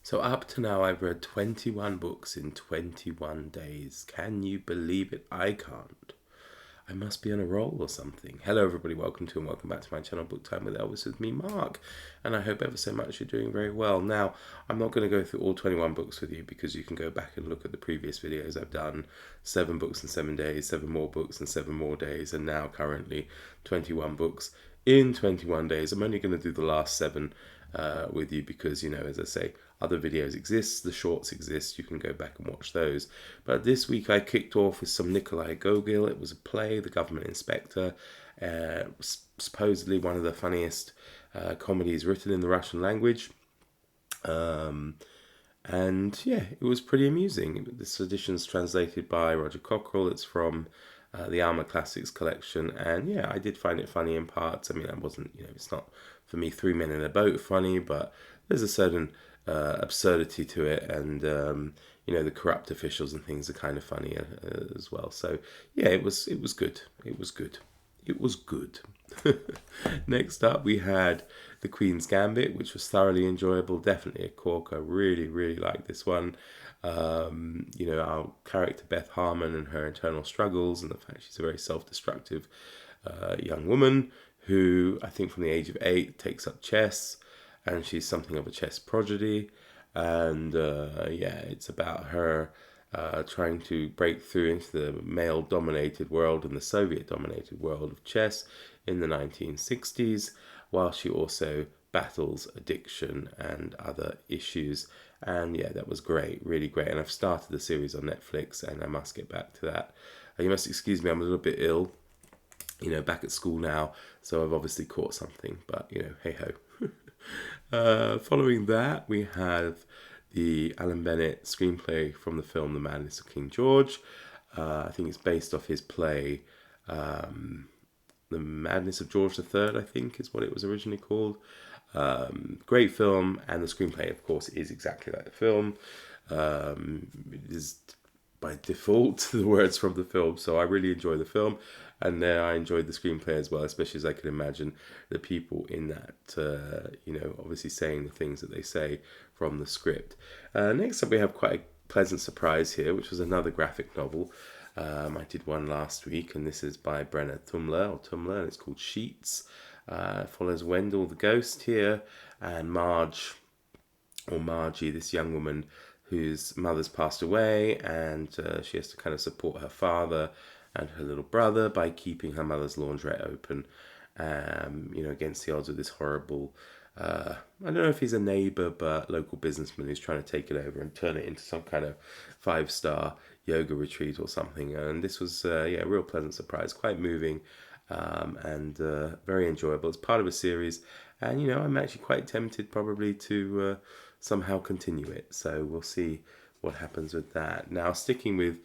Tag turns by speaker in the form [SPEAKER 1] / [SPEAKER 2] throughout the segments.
[SPEAKER 1] So up to now, I've read 21 books in 21 days. Can you believe it? I can't. I must be on a roll or something. Hello, everybody. Welcome to and welcome back to my channel, Book Time with Elvis, with me, Mark. And I hope ever so much you're doing very well. Now, I'm not going to go through all 21 books with you because you can go back and look at the previous videos I've done. 7 books in 7 days, 7 more books in 7 more days, and now currently 21 books in 21 days. I'm only going to do the last 7 with you because, as I say, other videos exist, the shorts exist, you can go back and watch those. But this week I kicked off with some Nikolai Gogol. It was a play, The Government Inspector, supposedly one of the funniest comedies written in the Russian language. And yeah, it was pretty amusing. This edition's translated by Roger Cockrell. It's from the Alma Classics collection, and yeah, I did find it funny in parts. I mean, I wasn't, it's not for me 3 Men in a Boat funny, but there's a certain absurdity to it, and the corrupt officials and things are kind of funny as well. So yeah, it was good. It was good. It was good. Next up, we had The Queen's Gambit, which was thoroughly enjoyable. Definitely a corker. Really, really liked this one. Our character Beth Harmon and her internal struggles, and the fact she's a very self-destructive young woman who, I think from the age of 8, takes up chess, and she's something of a chess prodigy. And it's about her trying to break through into the male-dominated world and the Soviet-dominated world of chess in the 1960s, while she also battles addiction and other issues. And yeah, that was great, really great. And I've started the series on Netflix, and I must get back to that. You must excuse me, I'm a little bit ill, back at school now, so I've obviously caught something, but hey ho. Following that, we have the Alan Bennett screenplay from the film The Madness of King George. I think it's based off his play The Madness of George III, I think is what it was originally called. Great film, and the screenplay, of course, is exactly like the film. It is by default the words from the film, so I really enjoy the film, and I enjoyed the screenplay as well, especially as I can imagine the people in that, obviously saying the things that they say from the script. Next up, we have quite a pleasant surprise here, which was another graphic novel. I did one last week, and this is by Brenna Tumler, and it's called Sheets. Follows Wendell the ghost here, and Margie, this young woman whose mother's passed away, and she has to kind of support her father and her little brother by keeping her mother's laundrette open, against the odds of this horrible, I don't know if he's a neighbor, but local businessman who's trying to take it over and turn it into some kind of 5-star yoga retreat or something. And this was, a real pleasant surprise, quite moving, and very enjoyable. It's part of a series, and I'm actually quite tempted probably to somehow continue it. So we'll see what happens with that. Now, sticking with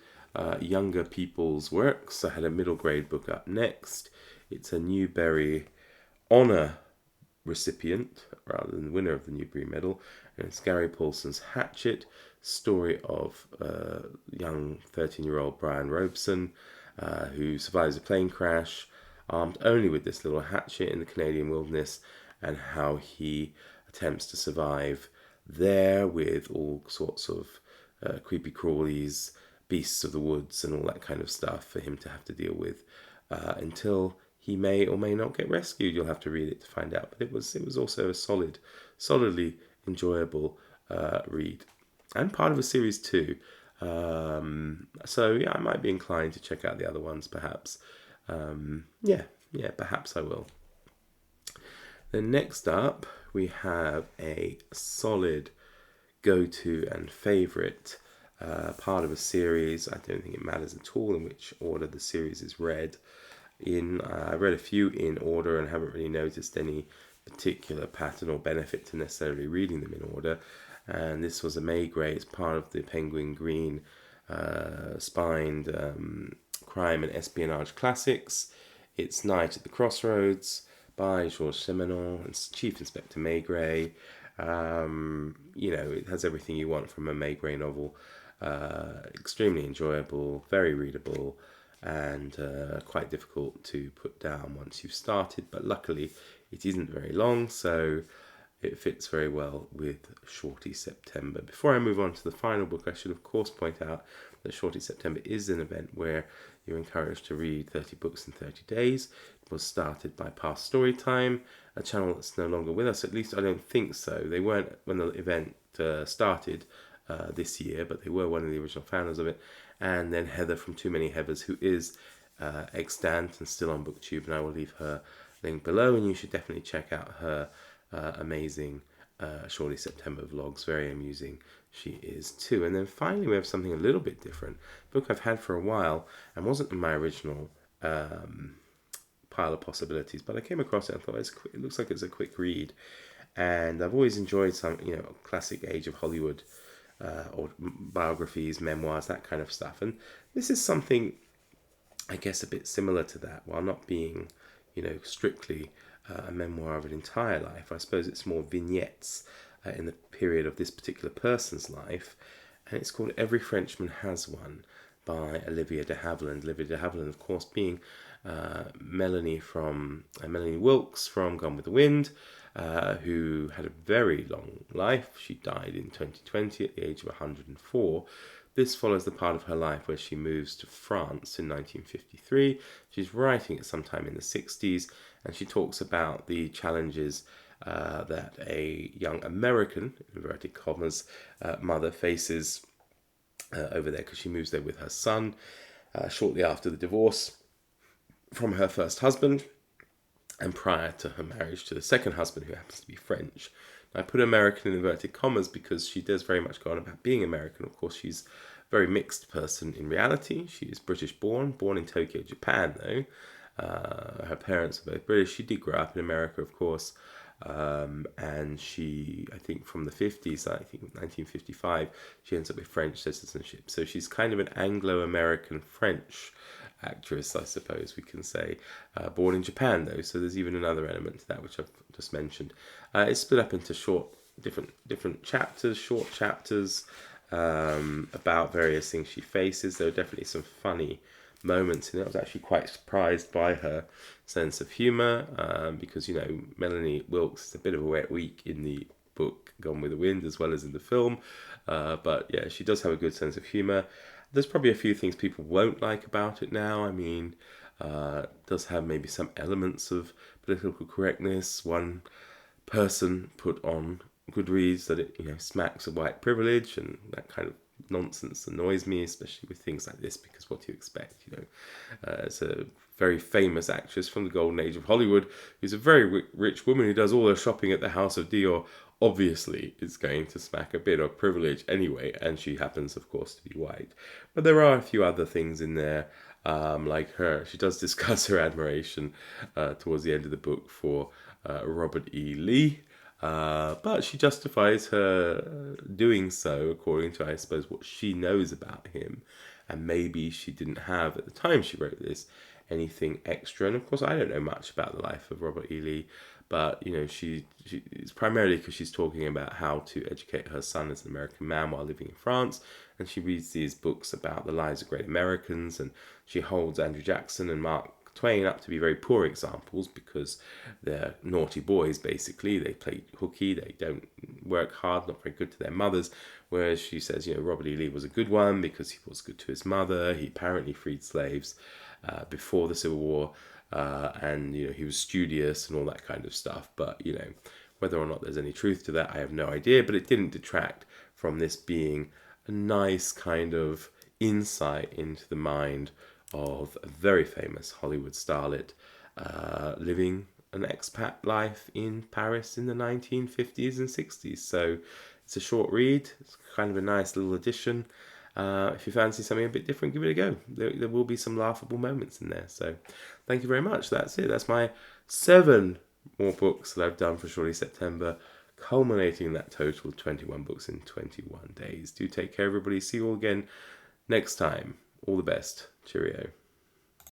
[SPEAKER 1] younger people's works, I had a middle grade book up next. It's a Newbery Honour recipient rather than the winner of the Newbery Medal, and it's Gary Paulson's Hatchet, story of young 13-year-old Brian Robeson, who survives a plane crash armed only with this little hatchet in the Canadian wilderness, and how he attempts to survive there with all sorts of creepy crawlies, beasts of the woods, and all that kind of stuff for him to have to deal with until he may or may not get rescued. You'll have to read it to find out. But it was also a solidly enjoyable read, and part of a series too. So yeah, I might be inclined to check out the other ones, perhaps. Perhaps I will. Then next up, we have a solid go-to and favourite part of a series. I don't think it matters at all in which order the series is read in. I read a few in order and haven't really noticed any particular pattern or benefit to necessarily reading them in order. And this was a Maigret. It's part of the Penguin Green spined crime and espionage classics. It's Night at the Crossroads by Georges Simenon and Chief Inspector Maigret. It has everything you want from a Maigret novel. Extremely enjoyable, very readable, and quite difficult to put down once you've started. But luckily, it isn't very long, so it fits very well with Shorty September. Before I move on to the final book, I should of course point out that Shorty September is an event where you're encouraged to read 30 books in 30 days. It was started by Past Storytime, a channel that's no longer with us. At least I don't think so. They weren't when the event started this year, but they were one of the original founders of it. And then Heather from Too Many Heathers, who is extant and still on BookTube, and I will leave her link below, and you should definitely check out her amazing Shorty September vlogs. Very amusing she is too. And then finally we have something a little bit different, a book I've had for a while and wasn't in my original pile of possibilities, but I came across it and thought it looks like it's a quick read, and I've always enjoyed some classic age of Hollywood or biographies, memoirs, that kind of stuff, and this is something I guess a bit similar to that, while not being strictly a memoir of an entire life. I suppose it's more vignettes in the period of this particular person's life, and it's called Every Frenchman Has One by Olivia de Havilland. Olivia de Havilland, of course, being Melanie Wilkes from Gone with the Wind, who had a very long life. She died in 2020 at the age of 104. This follows the part of her life where she moves to France in 1953. She's writing it sometime in the 60s, and she talks about the challenges that a young American, inverted commas, mother faces over there, because she moves there with her son shortly after the divorce from her first husband and prior to her marriage to the second husband, who happens to be French. I put American in inverted commas because she does very much go on about being American. Of course, she's a very mixed person in reality. She is British born in Tokyo, Japan, though. Her parents are both British. She did grow up in America, of course. And she, I think from the 50s, I think 1955, she ends up with French citizenship. So she's kind of an Anglo-American French actress, I suppose we can say, born in Japan though, so there's even another element to that which I've just mentioned. It's split up into different chapters, short chapters about various things she faces. There are definitely some funny moments in it. I was actually quite surprised by her sense of humour, because Melanie Wilkes is a bit of a wet week in the book Gone with the Wind as well as in the film, but yeah, she does have a good sense of humour. There's probably a few things people won't like about it now. I mean, it does have maybe some elements of political correctness. One person put on Goodreads that it smacks of white privilege, and that kind of nonsense annoys me, especially with things like this, because what do you expect? It's a very famous actress from the golden age of Hollywood who's a very rich woman who does all her shopping at the House of Dior. Obviously, it's going to smack a bit of privilege anyway, and she happens, of course, to be white. But there are a few other things in there, like she does discuss her admiration towards the end of the book for Robert E. Lee, but she justifies her doing so according to, I suppose, what she knows about him, and maybe she didn't have, at the time she wrote this, anything extra. And of course, I don't know much about the life of Robert E. Lee, but she it's primarily because she's talking about how to educate her son as an American man while living in France, and she reads these books about the lives of great Americans, and she holds Andrew Jackson and Mark Twain up to be very poor examples because they're naughty boys, basically. They play hooky, they don't work hard, not very good to their mothers, whereas she says, Robert E. Lee was a good one because he was good to his mother. He apparently freed slaves before the Civil War, and he was studious and all that kind of stuff. But whether or not there's any truth to that, I have no idea. But it didn't detract from this being a nice kind of insight into the mind of a very famous Hollywood starlet living an expat life in Paris in the 1950s and 60s. So it's a short read. It's kind of a nice little addition. If you fancy something a bit different, give it a go. There will be some laughable moments in there. So thank you very much. That's it. That's my 7 more books that I've done for Shorty September, culminating in that total of 21 books in 21 days. Do take care, everybody. See you all again next time. All the best. Cheerio.